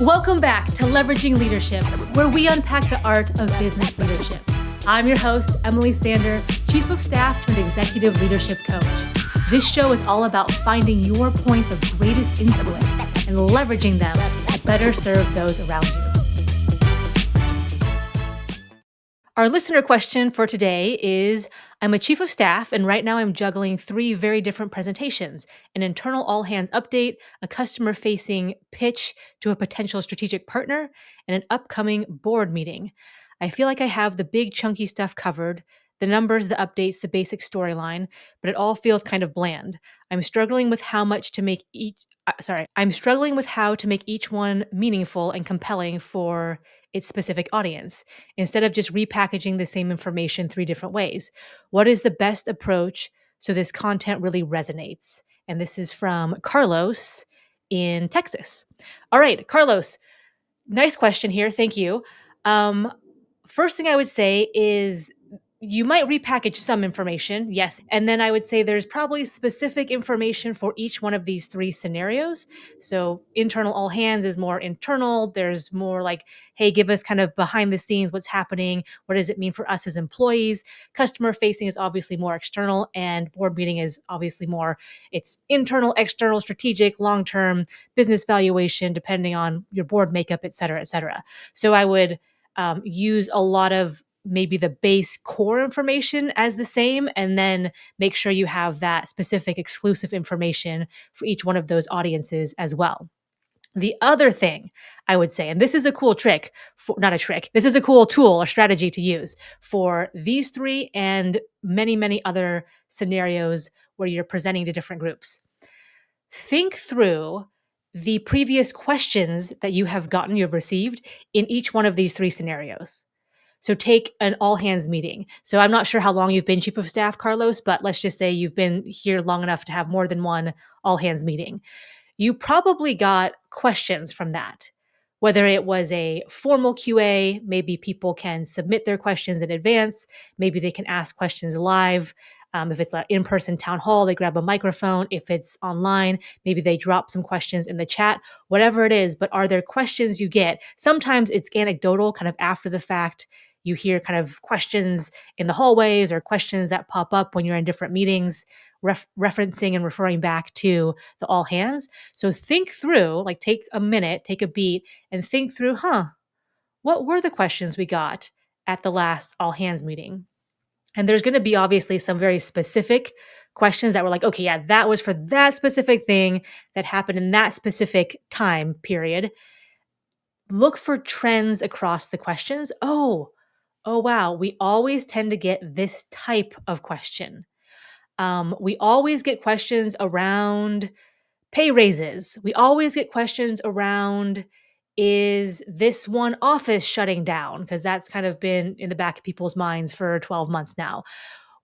Welcome back to Leveraging Leadership, where we unpack the art of business leadership. I'm your host, Emily Sander, Chief of Staff turned Executive Leadership Coach. This show is all about finding your points of greatest influence and leveraging them to better serve those around you. Our listener question for today is, I'm a chief of staff, and right now I'm juggling 3 very different presentations, an internal all-hands update, a customer-facing pitch to a potential strategic partner, and an upcoming board meeting. I feel like I have the big chunky stuff covered, the numbers, the updates, the basic storyline, but it all feels kind of bland. I'm struggling with how to make each one meaningful and compelling for its specific audience, instead of just repackaging the same information 3 different ways. What is the best approach so this content really resonates? And this is from Carlos in Texas. All right, Carlos, nice question here. Thank you. First thing I would say is you might repackage some information, yes. And then I would say there's probably specific information for each one of these 3 scenarios. So internal all hands is more internal. There's more like, hey, give us kind of behind the scenes, what's happening? What does it mean for us as employees? Customer facing is obviously more external, and board meeting is obviously more, it's internal, external, strategic, long-term business valuation, depending on your board makeup, et cetera, et cetera. So I would use a lot of maybe the base core information as the same, and then make sure you have that specific exclusive information for each one of those audiences as well. The other thing I would say, and this is a cool trick, not a trick, this is a cool tool or strategy to use for these 3 and many, many other scenarios where you're presenting to different groups. Think through the previous questions that you've received in each one of these 3 scenarios. So take an all hands meeting. So I'm not sure how long you've been chief of staff, Carlos, but let's just say you've been here long enough to have more than one all hands meeting. You probably got questions from that, whether it was a formal QA, maybe people can submit their questions in advance, maybe they can ask questions live. If it's an in-person town hall, they grab a microphone. If it's online, maybe they drop some questions in the chat, whatever it is. But are there questions you get? Sometimes it's anecdotal, kind of after the fact. You hear kind of questions in the hallways or questions that pop up when you're in different meetings, referencing and referring back to the all hands. So think through, like take a minute, take a beat, and think through, what were the questions we got at the last all hands meeting? And there's going to be obviously some very specific questions that were like, okay, yeah, that was for that specific thing that happened in that specific time period. Look for trends across the questions. Oh, wow, we always tend to get this type of question. We always get questions around pay raises. We always get questions around, is this one office shutting down? Because that's kind of been in the back of people's minds for 12 months now.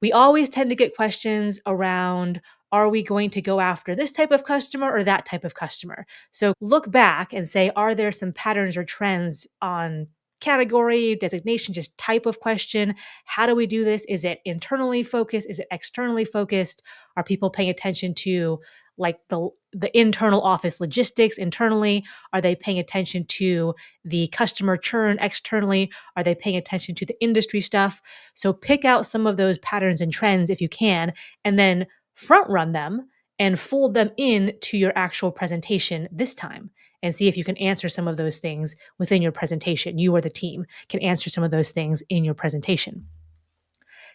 We always tend to get questions around, are we going to go after this type of customer or that type of customer? So look back and say, are there some patterns or trends on category, designation, just type of question? How do we do this? Is it internally focused? Is it externally focused? Are people paying attention to like the internal office logistics internally? Are they paying attention to the customer churn externally? Are they paying attention to the industry stuff? So pick out some of those patterns and trends if you can, and then front run them and fold them into your actual presentation this time, and see if you can answer some of those things within your presentation. You or the team can answer some of those things in your presentation.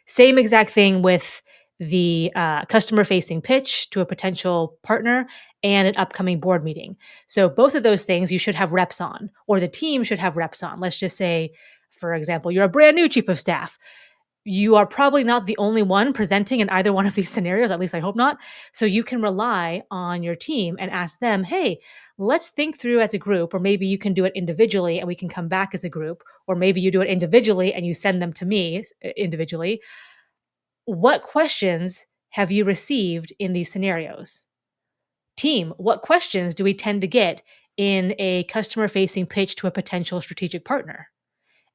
Same exact thing with the customer-facing pitch to a potential partner and an upcoming board meeting. So both of those things you should have reps on, or the team should have reps on. Let's just say, for example, you're a brand new chief of staff. You are probably not the only one presenting in either one of these scenarios, at least I hope not. So you can rely on your team and ask them, hey, let's think through as a group, or maybe you can do it individually and we can come back as a group, or maybe you do it individually and you send them to me individually. What questions have you received in these scenarios? Team, what questions do we tend to get in a customer facing pitch to a potential strategic partner?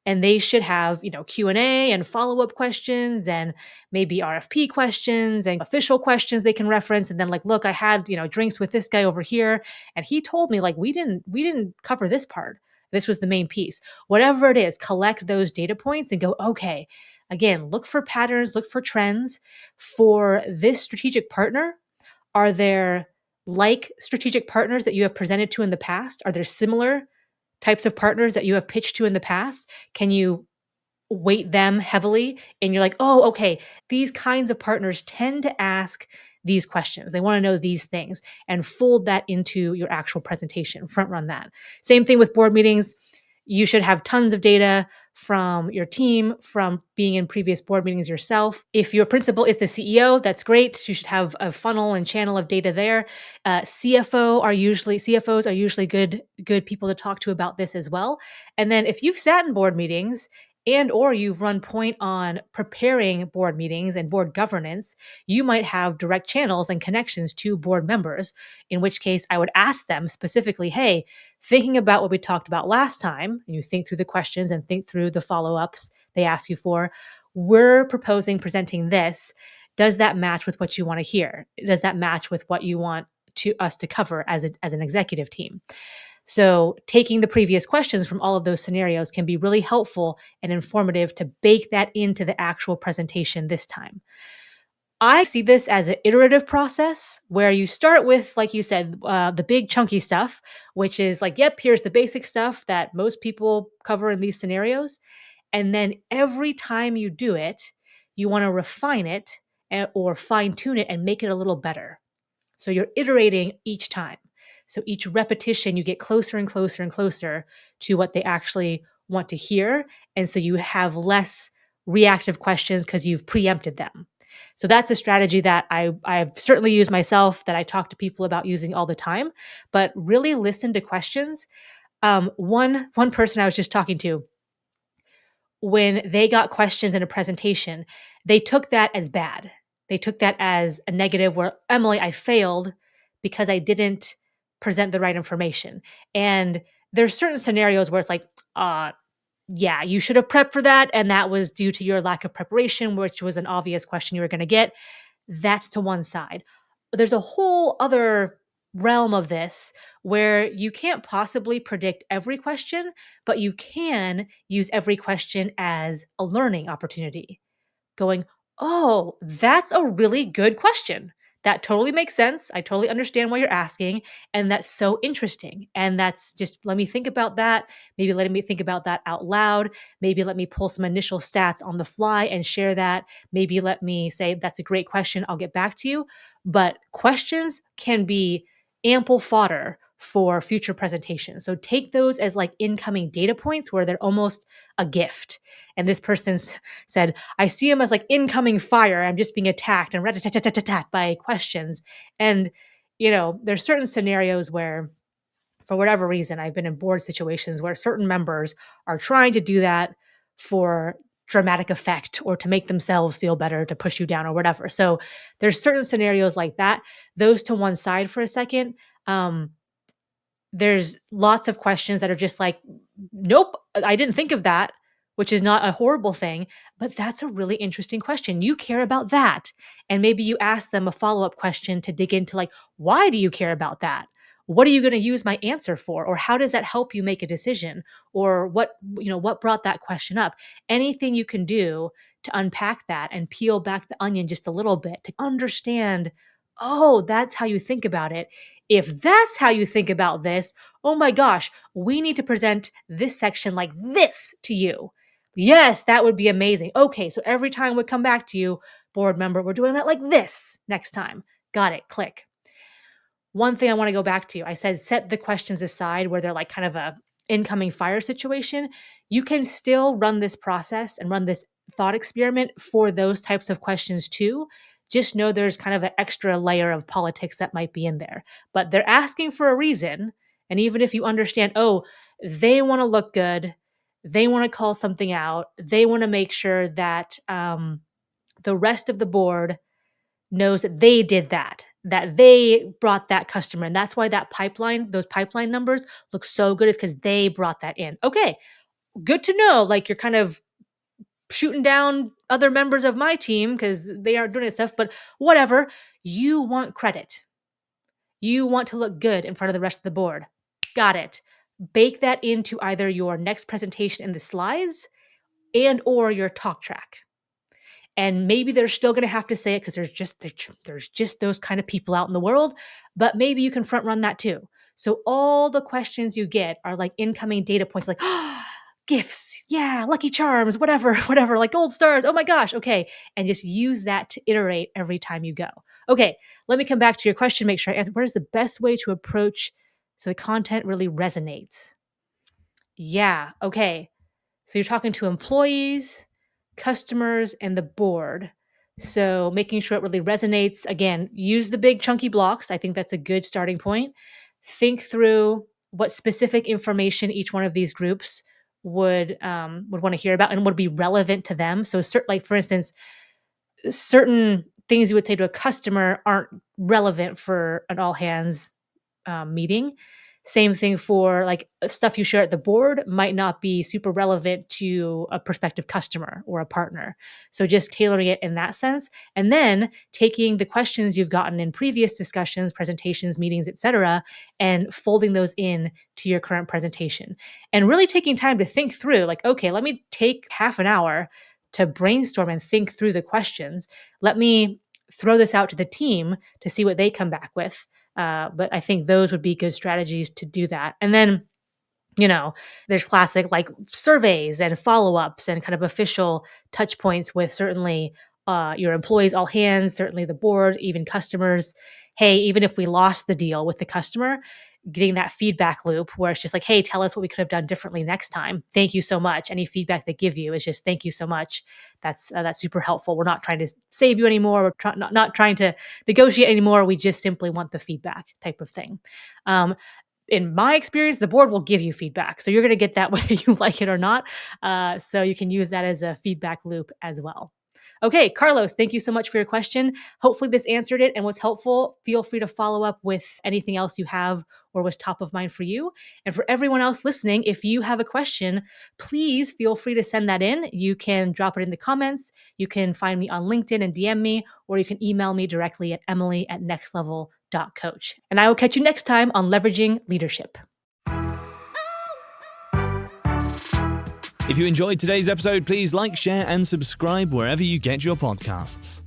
and they should have, Q&A and follow-up questions and maybe RFP questions and official questions they can reference, and then like, look, I had, drinks with this guy over here and he told me like we didn't cover this part. This was the main piece. Whatever it is, collect those data points and go, okay, again, look for patterns, look for trends for this strategic partner. Are there like strategic partners that you have presented to in the past? Are there similar types of partners that you have pitched to in the past? Can you weight them heavily? And you're like, oh, okay, these kinds of partners tend to ask these questions. They want to know these things and fold that into your actual presentation, front run that. Same thing with board meetings. You should have tons of data from your team, from being in previous board meetings yourself. If your principal is the CEO, that's great. You should have a funnel and channel of data there. CFOs are usually good people to talk to about this as well. And then if you've sat in board meetings and or you've run point on preparing board meetings and board governance, you might have direct channels and connections to board members, in which case I would ask them specifically, hey, thinking about what we talked about last time, and you think through the questions and think through the follow-ups they ask you for, we're proposing presenting this. Does that match with what you want to hear? Does that match with what you want to us to cover as an executive team? So, taking the previous questions from all of those scenarios can be really helpful and informative to bake that into the actual presentation this time. I see this as an iterative process where you start with, like you said, the big chunky stuff, which is like, yep, here's the basic stuff that most people cover in these scenarios. And then every time you do it, you want to refine it or fine tune it and make it a little better. So you're iterating each time. So each repetition, you get closer and closer and closer to what they actually want to hear. And so you have less reactive questions because you've preempted them. So that's a strategy that I've certainly used myself, that I talk to people about using all the time, but really listen to questions. One person I was just talking to, when they got questions in a presentation, they took that as bad. They took that as a negative where, Emily, I failed because I didn't present the right information. And there's certain scenarios where it's like, yeah, you should have prepped for that. And that was due to your lack of preparation, which was an obvious question you were going to get. That's to one side. But there's a whole other realm of this where you can't possibly predict every question, but you can use every question as a learning opportunity, going, oh, that's a really good question. That totally makes sense. I totally understand why you're asking. And that's so interesting. And that's just, let me think about that. Maybe letting me think about that out loud. Maybe let me pull some initial stats on the fly and share that. Maybe let me say, that's a great question. I'll get back to you. But questions can be ample fodder for future presentations. So take those as like incoming data points where they're almost a gift. And this person's said, I see them as like incoming fire. I'm just being attacked and rat-a-tat-tat-tat-tat by questions. And, there's certain scenarios where, for whatever reason, I've been in board situations where certain members are trying to do that for dramatic effect or to make themselves feel better, to push you down or whatever. So there's certain scenarios like that. Those to one side for a second. There's lots of questions that are just like, nope, I didn't think of that, which is not a horrible thing, but that's a really interesting question. You care about that. And maybe you ask them a follow-up question to dig into like, why do you care about that? What are you going to use my answer for? Or how does that help you make a decision? Or what brought that question up? Anything you can do to unpack that and peel back the onion just a little bit to understand, oh, that's how you think about it. If that's how you think about this, oh my gosh, we need to present this section like this to you. Yes, that would be amazing. Okay, so every time we come back to you, board member, we're doing that like this next time. Got it. Click. One thing I want to go back to, I said set the questions aside where they're like kind of a incoming fire situation. You can still run this process and run this thought experiment for those types of questions too. Just know there's kind of an extra layer of politics that might be in there. But they're asking for a reason. And even if you understand, oh, they want to look good, they want to call something out, they want to make sure that the rest of the board knows that they did that they brought that customer. And that's why those pipeline numbers look so good, is because they brought that in. Okay, good to know, like, you're kind of shooting down other members of my team because they aren't doing this stuff, but whatever. You want credit. You want to look good in front of the rest of the board. Got it. Bake that into either your next presentation in the slides and or your talk track. And maybe they're still going to have to say it because there's just those kind of people out in the world, but maybe you can front run that too. So all the questions you get are like incoming data points, like gifts, yeah, lucky charms, whatever, whatever, like gold stars. Oh my gosh, okay, and just use that to iterate every time you go. Okay, let me come back to your question. Make sure I answer. What is the best way to approach so the content really resonates? Yeah, okay. So you're talking to employees, customers, and the board. So making sure it really resonates. Again, use the big chunky blocks. I think that's a good starting point. Think through what specific information each one of these groups would want to hear about and would be relevant to them. So, like for instance, certain things you would say to a customer aren't relevant for an all hands meeting. Same thing for like stuff you share at the board might not be super relevant to a prospective customer or a partner. So just tailoring it in that sense. And then taking the questions you've gotten in previous discussions, presentations, meetings, etc., and folding those in to your current presentation. And really taking time to think through, like, okay, let me take half an hour to brainstorm and think through the questions. Let me throw this out to the team to see what they come back with. But I think those would be good strategies to do that. And then, you know, there's classic like surveys and follow ups and kind of official touch points with certainly your employees, all hands, certainly the board, even customers. Hey, even if we lost the deal with the customer, getting that feedback loop where it's just like, hey, tell us what we could have done differently next time. Thank you so much. Any feedback they give you is just thank you so much. That's super helpful. We're not trying to save you anymore. We're not trying to negotiate anymore. We just simply want the feedback type of thing. In my experience, the board will give you feedback. So you're going to get that whether you like it or not. So you can use that as a feedback loop as well. Okay, Carlos, thank you so much for your question. Hopefully this answered it and was helpful. Feel free to follow up with anything else you have or was top of mind for you. And for everyone else listening, if you have a question, please feel free to send that in. You can drop it in the comments. You can find me on LinkedIn and DM me, or you can email me directly at emily@nextlevel.coach. And I will catch you next time on Leveraging Leadership. If you enjoyed today's episode, please like, share, and subscribe wherever you get your podcasts.